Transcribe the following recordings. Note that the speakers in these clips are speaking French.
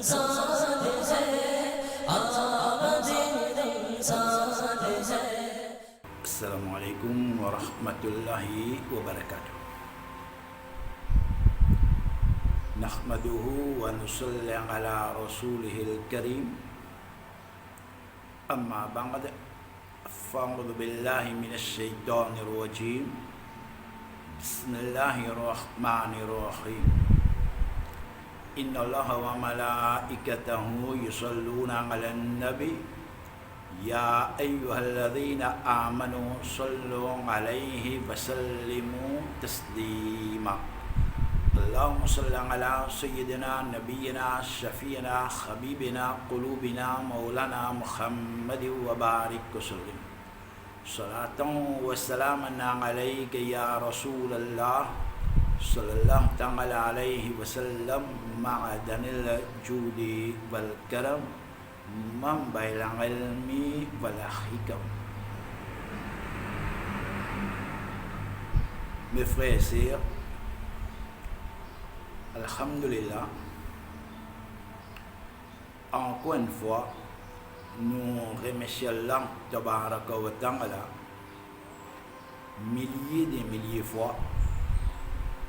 Assalamualaikum warahmatullahi wabarakatuh. Nahmaduhu wa nusalli ala rasulihil karim. Amma ba'd. Fa'udhu billahi minasy syaithanir rajim. Bismillahirrahmanirrahim. Innallaha wa malaikatahu yusalluna 'alan nabi. Ya ayyuhalladzina amanu sallu 'alaihi wa sallimu taslima. Allahumma salli ala sayyidina nabiyyina syafiina habibina qulubina maulana Muhammad wa barik wa sallim. Salatan wa salaman alayka ya Rasulullah sallallahu ta'ala alaihi wa sallam ma'adanil judi wal karam mambail ilmi wal hikam. Mes frères et sœurs, alhamdulillah, encore une fois, nous remercions Allah tabaraka wa ta'ala milliers de milliers de fois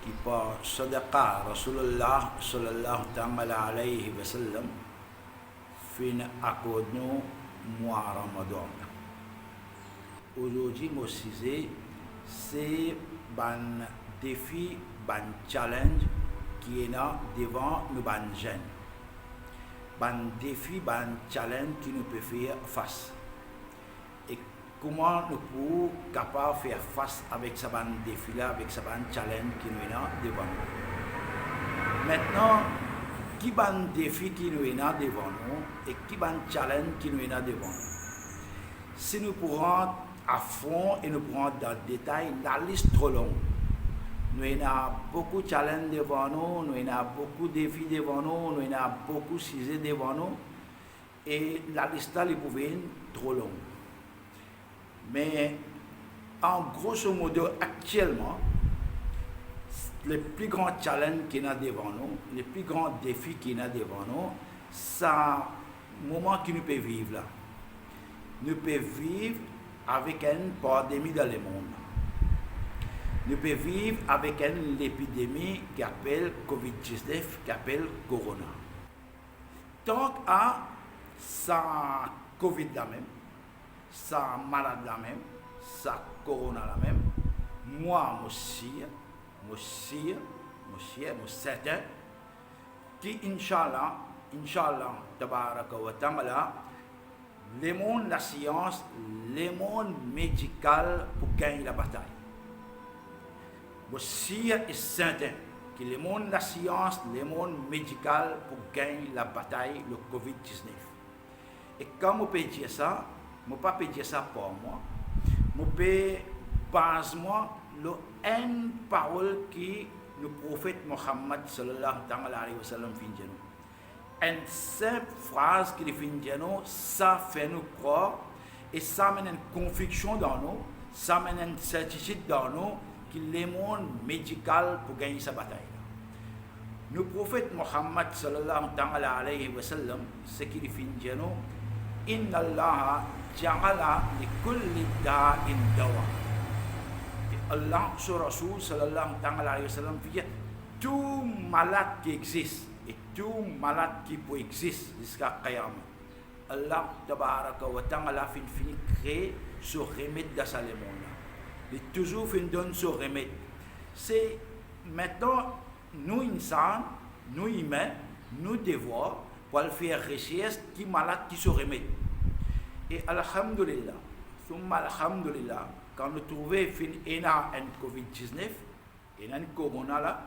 qui par sadaqa Rasulullah sallallahu ta'ala alayhi wa sallam fin accorde nous mois Ramadan. Aujourd'hui, mon sujet, c'est un défi, un challenge qui est là devant nous, ban jeunes. Un défi, un challenge qui nous peut faire face. Et comment nous pouvons capables de faire face avec ce défi-là, avec ce challenge qui nous est là devant nous. Maintenant, qui est un défi qui nous est là devant nous et qui est un challenge qui nous est là devant nous. Si nous pourrons à fond et nous pourrons dans le détail, la liste trop longue. Nous avons beaucoup de challenges devant nous, nous avons beaucoup de défis devant nous, nous avons beaucoup de sujets devant nous. Et la liste est pouvait être trop longue. Mais en grosso modo, actuellement, le plus grand challenge qu'il y a devant nous, le plus grand défi qu'il y a devant nous, c'est un moment que nous pouvons vivre là. Nous pouvons vivre avec une pandémie dans le monde. Nous pouvons vivre avec une épidémie qui s'appelle Covid-19, qui s'appelle Corona. Donc, ça Covid là même, ça malade là même, ça Corona là même, moi aussi, certain, qui Inch'Allah, tabaraka wa ta'ala, le monde, la science, le monde médical pour gagner la bataille. Aussi est certain que le monde, la science, le monde médical pour gagner la bataille, le Covid-19. Et quand je peux dire ça, je ne peux pas dire ça pour moi, je peux baser moi une parole qui le prophète Mohammed sallallahu alayhi wa sallam fin de nous. Une simple phrase qui fin de nous, ça fait nous croire et ça mène une conviction dans nous, ça mène une certitude dans nous que le monde médical pour gagner sa bataille. Le prophète Mohammed sallallahu alayhi wa sallam, ce qu'il fin de nous, Inna Allah ja'ala li kulli da'in dawa. Allah sur Rasul sallallahu alayhi wa sallam dit tout malade qui existe et tout malade qui peut exister jusqu'à Qiyamah. Allah tabaraka wa ta'ala fini créer ce remède dans ce monde. Il toujours fin donne ce remède. C'est maintenant nous insans, nous humains, nous devons pour faire recherche qui malade qui se remède. Et alhamdulillah, alhamdulillah, quand nous trouvons un Covid-19, et un corona là,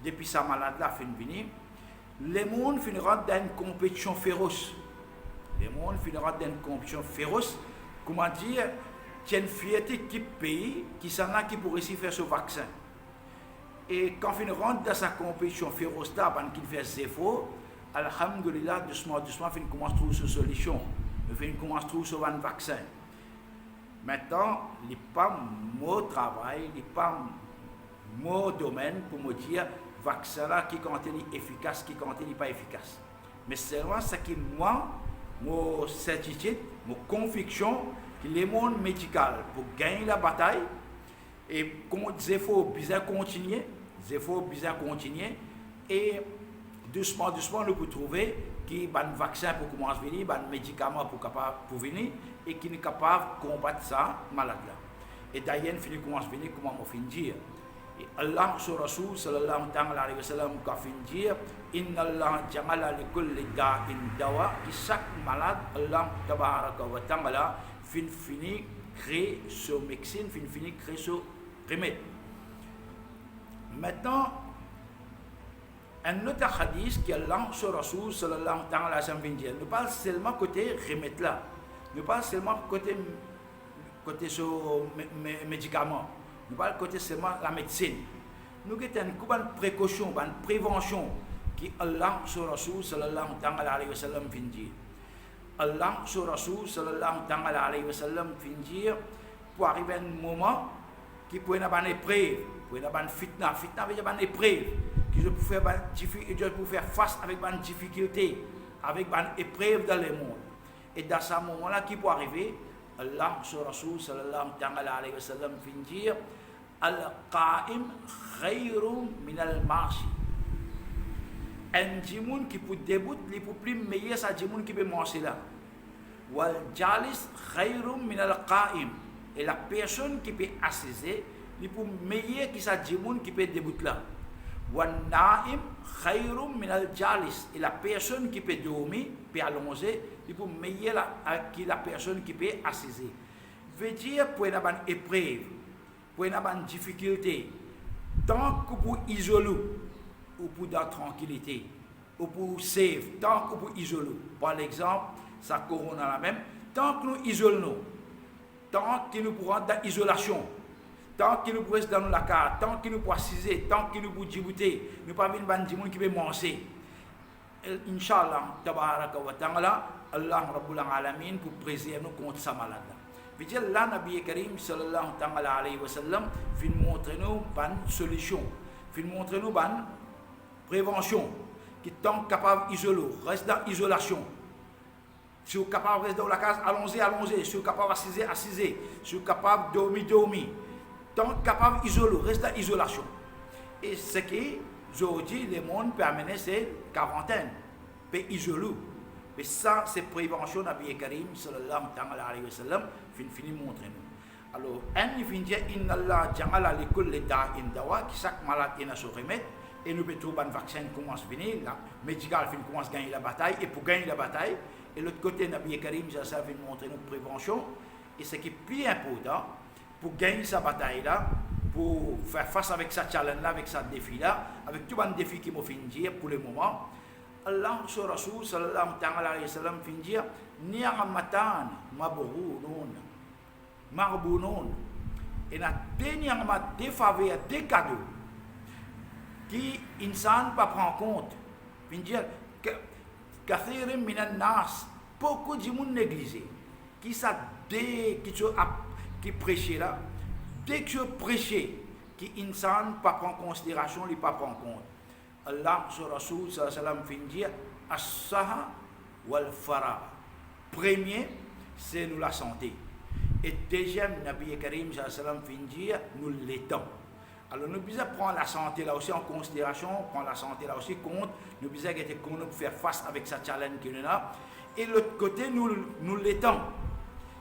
depuis sa malade là fin venir, le monde finira dans une compétition féroce. Le monde finira dans une compétition féroce. Comment dire, il y a une fierté qui pays qui s'en a qui pourrait aussi faire ce vaccin. Et quand on rentre dans sa compétition féroce là, quand il fait ses efforts, alhamdulillah, doucement, on commence à trouver une solution. On commence à trouver un vaccin. Maintenant, il n'y a pas mon travail, il n'y a pas mon domaine pour me dire vaccin là qui contient efficace, qui contient pas efficace. Mais seulement ce qui moi, mon certitude, mon conviction que le monde médical pour gagner la bataille et comme il faut bien continuer, et doucement nous pouvons trouver qu'il y a un vaccin pour commencer à venir, un médicament pour venir et qui est capable de combattre ça maladie là. Et d'ailleurs il commence à venir comment on finit dire. Et Allah sur Rasul sallallahu alayhi wa sallam a fin dire inna Allah ja'ala li kulli da'in dawa, qui chaque malade Allah tabaraka wa ta'ala fini créer ce médecine, fini créer ce remède. Maintenant un autre hadith qui Allah sur Rasul sallallahu alayhi wa sallam vient dire, ne parle seulement côté remède là, ne parle seulement côté ce médicament, nous parlons côté seulement la médecine. Nous avons une précaution, une prévention qui Allah sur Rasul sallallahu alayhi wa sallam vient dire. Allah sur Rasul sallallahu alayhi wa sallam vient dire pour arriver à un moment qui peut avoir une épreuve, pour avoir une fitna veut dire une épreuve, qui peut faire face avec une difficulté, avec une épreuve dans le monde. Et dans ce moment-là, qui peut arriver, Allah sur Rasul sallallahu alayhi wa sallam vient dire al-qa'im khayrun min al-marshi. Un djimoun qui peut débuter, il peut plus meilleur sa djimoun qui peut manger là. Wal jalis khayrun min al-qa'im. Et la personne qui peut assiser, il peut meilleur que sa djimoun qui peut débuter là. Wal na'im khayrun min al-jalis. Et la personne qui peut dormir, peut allonger, il peut meilleur que la personne qui peut assiser. Veut dire pour une bonne épreuve, pour une bonne difficulté, tant que pour isoler, ou pour dans tranquillité, ou pour save, tant que pour isoler. Par exemple, ça corona la même, tant que nous isolons, tant que nous pourrons dans l'isolation, tant que nous pourrons dans la carte, tant que nous pourrons assiser, tant que nous pourrons djibouter, nous pas venir ban djimoun qui peut manger. Inch'Allah, tabaraka wa ta'ala, Allah Rabbul Alamin pour préserver nous contre sa maladie. Puis dire là, Nabi Karim sallallahu alayhi wa sallam, fin montrer nous une solution, fin montrer nous une prévention, qui est capable d'isoler, reste dans l'isolation. Si vous êtes capable de rester dans la case, allongez. Si vous êtes capable d'assiser. Si vous êtes capable de dormir. Tant capable d'isoler, reste dans l'isolation. Et ce qui, aujourd'hui, le monde peut amener, c'est quarantaine, peut isoler. Mais ça, c'est prévention Nabi Karim sallallahu alayhi wa sallam, fini montrer nous. Alors, un fin dire inna Allah ja'ala li kulli da'in dawa, qui chaque malade a son remède, et nous pouvons trouver un vaccin qui commence à venir, la médical commence à gagner la bataille, et pour gagner la bataille, et l'autre côté Nabi Karim ça vient montrer notre prévention, et ce qui est plus important pour gagner sa bataille là, pour faire face avec sa challenge là, avec sa défi là, avec tout un défi qui m'a fait dire pour le moment. Allah sur Rasul sallallahu alayhi wa sallam fin dire ni'amatan marbunun, et na ni'amat des faveurs, des cadeaux qui insan pas prend compte, fin dire kathirin minan nas, beaucoup de monde négligé qui ça qui prêcher là, dès que je prêche qui insan pas prend considération, il pas prend compte. Allah sur Rasul sallallahu alayhi wa sallam fin dire as-saha wal farah. Premier, c'est nous la santé. Et deuxième, Nabi Karim sallallahu alayhi wa sallam fin dire nous l'étang. Alors nous devons prendre la santé là aussi en considération, prendre la santé là aussi compte, nous devons être pour faire face avec sa challenge qu'il y a. Et l'autre côté, nous l'étang.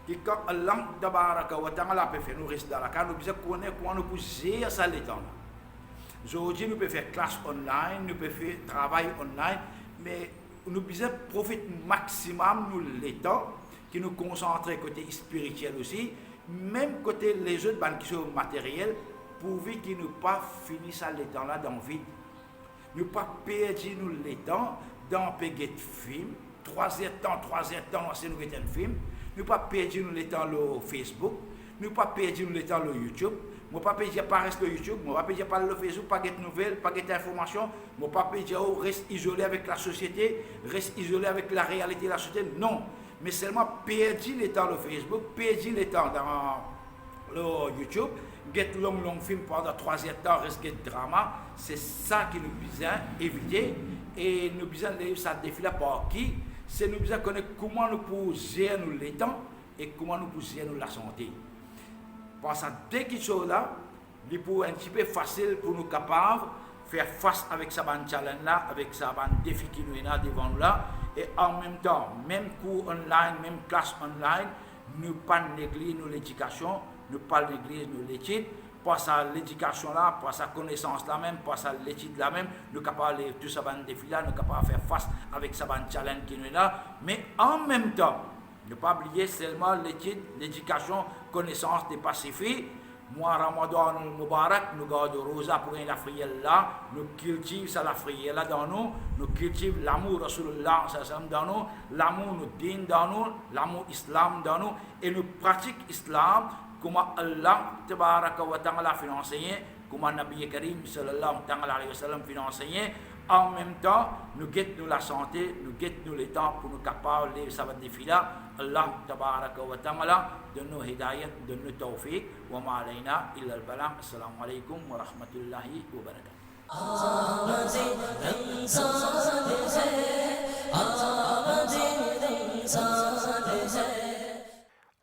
Et quand Allah tabaraka wa ta'ala peut faire nous rester dans la case, nous devons connaître comment nous pouvons gérer ça l'étang. Aujourd'hui, nous pouvons faire classe online, nous pouvons faire travail online, mais nous devons profiter maximum de l'étang, qui nous concentre côté spirituel aussi, même côté les autres banques qui sont matériels, pourvu qu'ils ne pas finir ça l'étang là dans le vide. Nous pas perdre nous l'étang dans péguet film, 3 heures temps, c'est nous un film. Nous pas perdre nous l'étang le Facebook, nous pas perdre nous l'étang le YouTube. Moi pas perdre pas rester le YouTube, moi pas perdre pas le Facebook, pas de nouvelles, pas d'informations, moi pas perdre reste isolé avec la société, reste isolé avec la réalité de la société. Non, mais seulement perdre le temps le Facebook, perdre le temps dans le YouTube, get long film pendant 3 heures temps, reste get drama, c'est ça qui nous besoin éviter et nous besoin de ça défi là par qui, c'est nous besoin connaître comment nous pouvons gérer nous les temps et comment nous pouvons gérer nous la santé. Parce que dès qu'ils sont là, il est un petit peu facile pour nous capables faire face avec ça challenge là, avec ça défi qui nous est là devant nous là, et en même temps, même cours online, même classe online, nous pas négliger nous l'éducation, nous pas négliger nous l'étude, parce que l'éducation là, parce que la connaissance là même, parce que l'étude là même, nous capables de tout ça défi là, nous capables faire face avec ça challenge qui nous est là, mais en même temps, ne pas oublier seulement l'étude, l'éducation, connaissance des pacifiques. Moi, Ramadan Mubarak, nous gardons rosa pour la prière là, nous cultivons ça la prière là dans nous, nous cultivons l'amour Rasulullah dans nous, l'amour nous din dans nous, l'amour islam dans nous, et nous pratiquons islam comme Allah Tabaraka wa Ta'ala financé, comme Nabi Karim sallallahu alayhi wa sallam financé. En même temps, nous guettons la santé, nous guettons le temps pour nous capables de savoir défi là. Allah Tabaraka wa Ta'ala donne-nous hidayat, donne-nous tawfiq, wa ma alayna illa al-balag. Assalamu alaikum wa rahmatullahi wa barakatuh.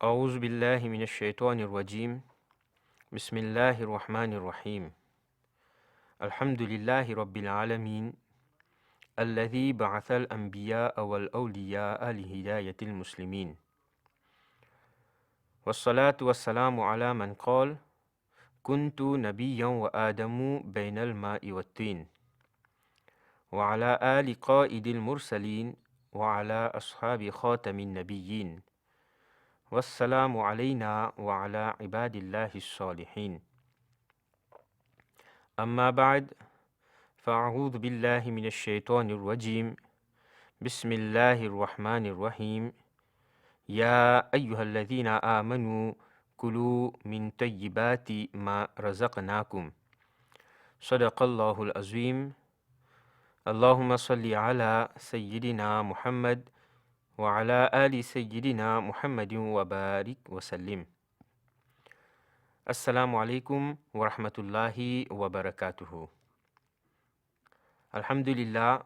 أعوذ بالله من الشيطان الرجيم بسم الله الرحمن الرحيم الحمد لله رب العالمين الذي بعث الأنبياء والأولياء لهداية المسلمين والصلاة والسلام على من قال كنت نبيا وآدم بين الماء والطين وعلى آل قائد المرسلين وعلى أصحاب خاتم النبيين والسلام علينا وعلى عباد الله الصالحين أما بعد فأعوذ بالله من الشيطان الرجيم بسم الله الرحمن الرحيم يا أيها الذين آمنوا كلوا من طيبات ما رزقناكم صدق الله العظيم اللهم صل على سيدنا محمد وعلى آل سيدنا محمد وبارك وسلم. Assalamu alaikum wa rahmatullahi wa barakatuhu. Alhamdulillah,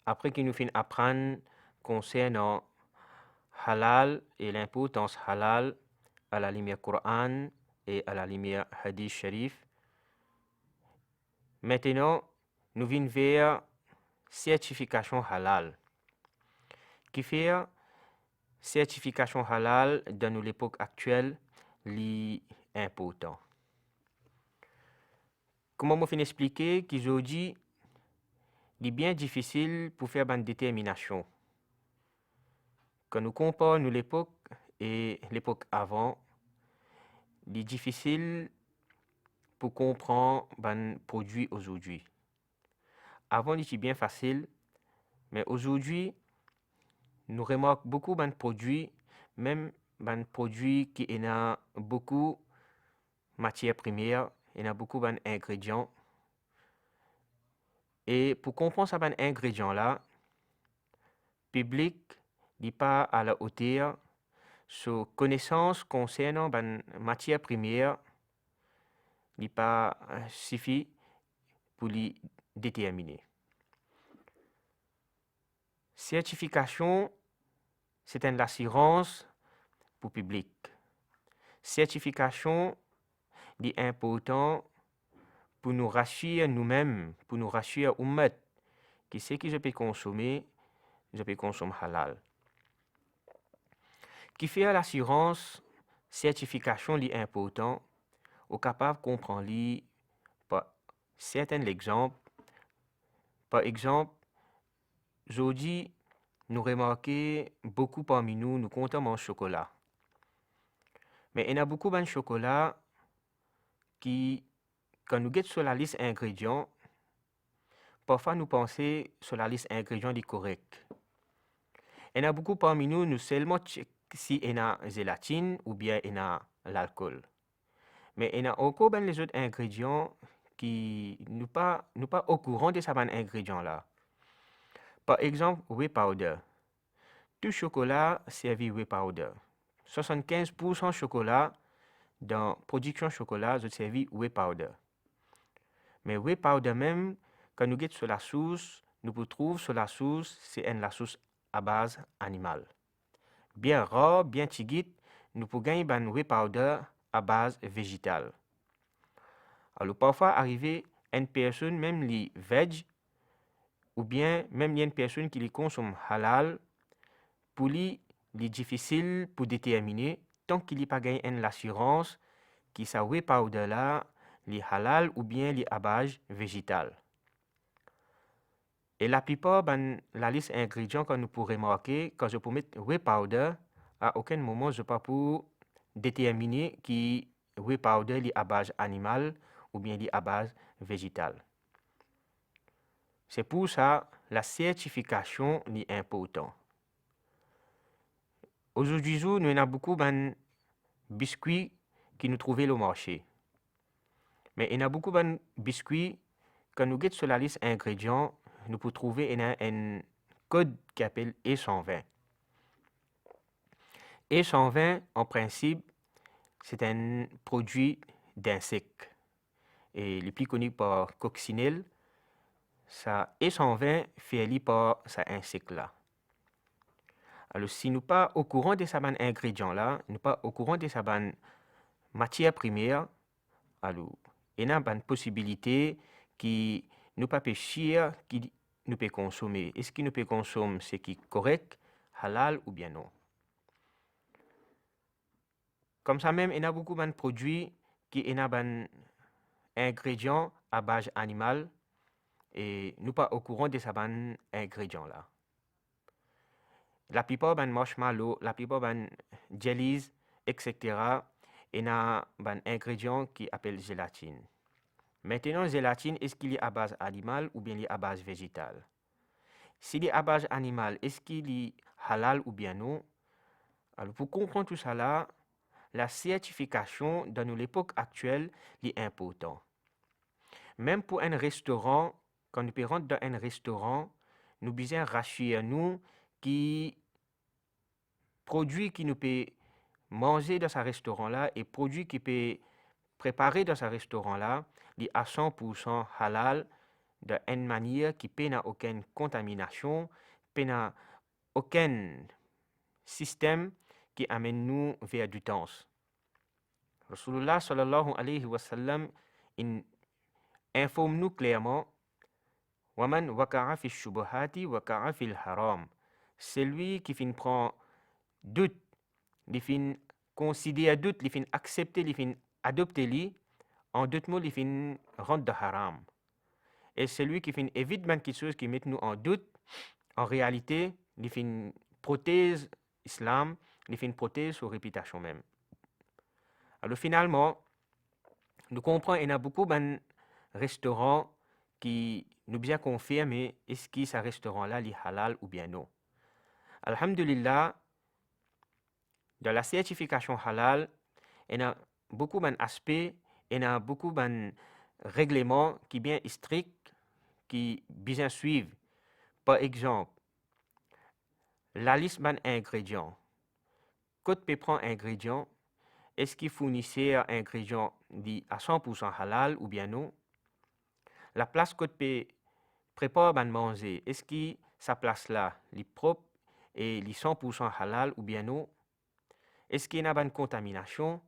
après que nous finissons apprendre concernant halal et l'importance halal à la lumière Coran et à la lumière Hadith Sharif, maintenant nous venons vers certification halal. Qui fait certification halal dans l'époque actuelle l'important. Comment je vais expliquer qu'aujourd'hui, il est bien difficile pour faire une détermination. Quand nous comparons l'époque et l'époque avant, il est difficile pour comprendre un produit aujourd'hui. Avant, il était bien facile, mais aujourd'hui, nous remarquons beaucoup de produits, même des produits qui ont beaucoup de matières premières, il y a beaucoup d'ingrédients. Et pour comprendre ces ingrédients-là, le public n'est pas à la hauteur sur connaissance concernant les matières premières n'est pas suffit pour les déterminer. Certification, c'est une assurance pour le public. Certification est important pour nous rassurer nous-mêmes, pour nous rassurer Ummat, qui sait que je peux consommer halal. Qui fait l'assurance, certification est important, au capable de comprendre par certains exemples. Par exemple, aujourd'hui, nous remarquons beaucoup parmi nous consommons chocolat. Mais il y a beaucoup de chocolat qui, quand nous guettons sur la liste ingrédients, parfois nous pensons sur la liste ingrédients est correct. Il y a beaucoup parmi nous seulement check si il y a gélatine ou bien il y a l'alcool. Mais il y a encore les autres ingrédients qui nous pas au courant de ces ingrédients-là. Par exemple, whey powder. Tout chocolat servi whey powder. 75% chocolat dans production chocolat, je servi whey powder. Mais whey powder même, quand nous guettons sur la source, nous pouvons trouver sur la source, c'est la source à base animale. Bien rare, bien tigit, nous pouvons gagner un whey powder à base végétale. Alors parfois arriver une personne même les veg ou bien même une personne qui les consomme halal, pour lui, il est difficile pour déterminer tant qu'il n'y a pas gagné l'assurance qui sa whey powder là, les halal ou bien les à base végétale. Et la plupart, la liste d'ingrédients que nous pourrons remarquer, quand je peux mettre whey powder, à aucun moment je ne peux pas déterminer qui whey powder est à base animale ou bien est à base végétale. C'est pour ça la certification est importante. Aujourd'hui, nous avons beaucoup de biscuits qui nous trouvent au marché. Mais il y a beaucoup de biscuits, quand nous guettons sur la liste d'ingrédients, nous pouvons trouver un code qui s'appelle E120. E120, en principe, c'est un produit d'insectes. Et le plus connu par coccinelle, ça E120 fait par cet insecte-là. Alors, si nous ne sommes pas au courant de ces ingrédients-là, nous ne sommes pas au courant de ces matières premières, alors, il y a une possibilité qui nous pas chier, qui nous peut consommer. Est-ce que nous peut consommer ce qui est correct, halal ou bien non? Comme ça même, il y a beaucoup de produits qui ont des ingrédients à base animale et nous pas au courant de ces ingrédients-là. La plupart des marshmallows, la plupart des jellies, etc., il y a des ingrédients qui appellent gélatine. Maintenant, gélatine, est-ce qu'il est à base animale ou bien il est à base végétale? S'il est à base animale, est-ce qu'il est halal ou bien non? Alors, pour comprendre tout ça là, la certification dans l'époque actuelle est importante. Même pour un restaurant, quand nous rentrons dans un restaurant, nous devons rassurer nous qui produits qui nous peut manger dans ce restaurant-là et produits qui peut préparer dans ce restaurant-là, est à 100% halal, d'une manière qui n'a aucune contamination, n'a aucun système qui amène nous vers du temps. Rasulullah sallallahu alayhi wa sallam informe nous clairement Waman waka'a fi shubuhati waka'a fil haram. Celui qui prend doute, il fin considère doute, il fin accepter, il fin adopter, en d'autres mots, il fin rendre de haram. Et celui qui évite quelque chose qui met nous en doute, en réalité, il fin protège l'islam, il fin protège sa réputation même. Alors finalement, nous comprenons qu'il y a beaucoup de restaurants qui nous bien confirmer est-ce que ce restaurant-là est halal ou bien non. Alhamdulillah, dans la certification halal, il y a beaucoup d'aspects, il y a beaucoup de règlements qui sont bien stricts, qui bien suivent. Par exemple, la liste d'ingrédients. Quand tu prends un ingrédient, est-ce qu'il fournissait un ingrédient à 100% halal ou bien non? La place que tu prépares à manger, est-ce que sa place-là est propre et est 100% halal ou bien non? Est-ce qu'il y a une contamination?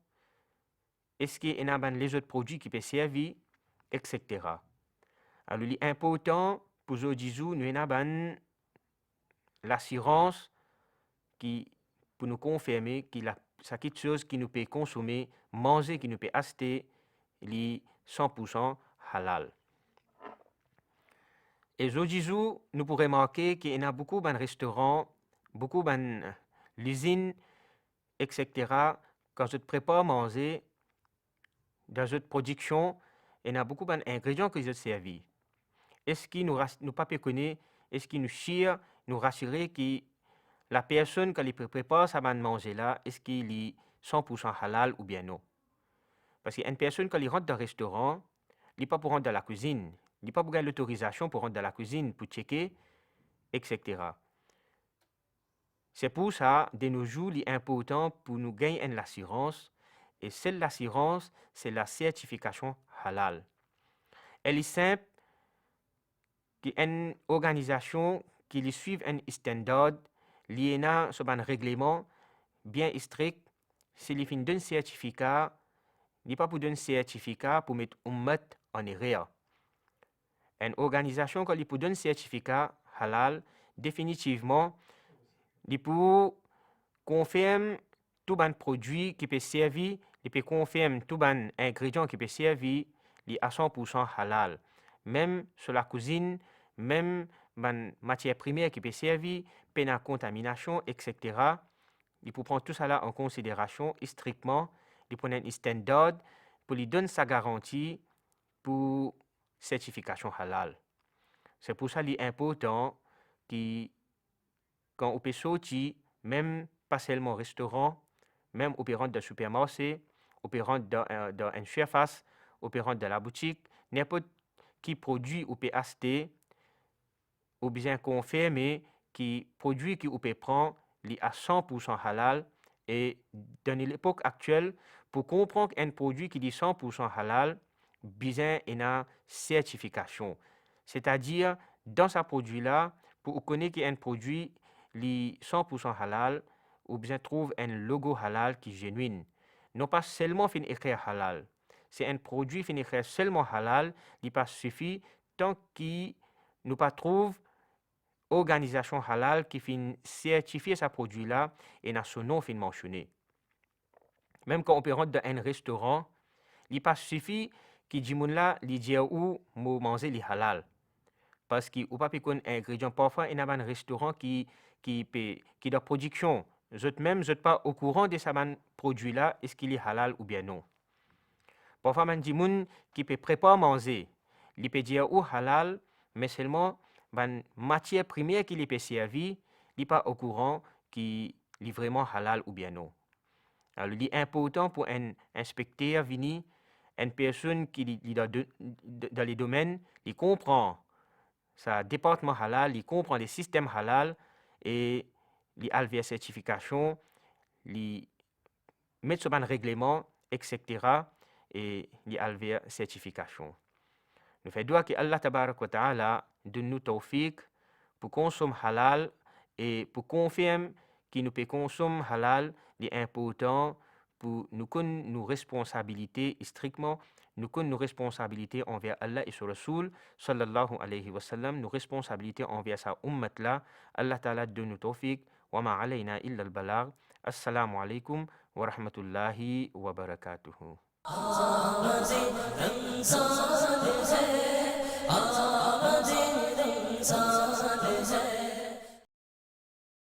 Est-ce qu'il y a les autres produits qui peuvent servir, etc. Alors, l'important pour aujourd'hui, nous avons l'assurance qui pour nous confirmer que c'est quelque chose qui nous peut consommer, manger, qui nous peut acheter, est 100% halal. Et aujourd'hui, nous pourrons remarquer qu'il y a beaucoup de restaurants, beaucoup d'usines, etc. Quand je prépare à manger, dans cette production, il y a beaucoup d'ingrédients que je servis. Est-ce que nous pas connaître, est-ce que nous chire, nous rassurer que la personne qui prépare ça manger là, est-ce qu'il est 100% halal ou bien non? Parce qu'une personne qui rentre dans un restaurant, il n'est pas pour rentrer dans la cuisine, il n'est pas pour gagner l'autorisation pour rentrer dans la cuisine, pour checker, etc. C'est pour ça, de nos jours, il est important pour nous gagner une assurance. Et cette assurance, c'est la certification halal. Elle est simple, une organisation qui lui suit un standard, lié à un règlement bien strict, s'il fin d'un certificat, il n'est pas pour donner un certificat pour mettre en erreur. Une organisation qui pour donner un certificat halal, définitivement, il pour confirmer tout un produit qui peut servir, il peut confirmer tout un ingrédient qui peut servir à 100% halal. Même sur la cuisine, même une matière première qui peut servir, peine à contamination, etc. Il faut prendre tout ça en considération strictement, il prend un standard pour lui donner sa garantie pour certification halal. C'est pour ça qu'il est important que quand on peut sortir, même pas seulement au restaurant, même on peut rentrer dans le supermarché, on peut rentrer dans une surface, on peut rentrer dans la boutique, n'importe qui produit on peut acheter, ou bien confirmer que produit qu'on peut prendre est à 100% halal. Et dans l'époque actuelle, pour comprendre un produit qui est 100% halal, besoin d'une certification. C'est-à-dire, dans ce produit-là, pour connaître qu'un produit est 100% halal, ou bien trouve un logo halal qui est genuine. Non pas seulement fin écrire halal. C'est un produit fin écrire seulement halal, il pas suffit tant qu'il nous pas trouve organisation halal qui fin certifier ce produit-là et n'a son nom fin mentionné. Même quand on peut rentrer dans un restaurant, il pas suffit que dit là, il dit où manger les halal. Parce que ou pas un ingrédient parfois il y a un restaurant qui de production, vous n'êtes pas au courant de ce produit là, est-ce qu'il est halal ou bien non. Parfois man dit qui peut préparer manger, il peut dire ou halal, mais seulement la matière première qui peut servir, il n'est pas au courant qu'il est vraiment halal ou bien non. Alors, il est important pour un inspecteur venir, une personne qui est dans les domaines, il comprend sa département halal, il comprend les systèmes halal et il a la certification, il met sur un règlement, etc. et il a la certification. Nous faisons doigt que Allah tabarak wa ta'ala donne nous tawfiq pour consommer halal et pour confirmer que nous pouvons consommer halal, c'est important pour nous connaître nos responsabilités strictement, nous connaître nos responsabilités envers Allah et son Rasoul, sallallahu alayhi wa sallam, nos responsabilités envers sa ummat là. Allah ta'ala donne nous tawfiq, wa ma alayna illa al-balagh. Assalamu alaikum wa rahmatullahi wa barakatuhu. آمدیم رمضان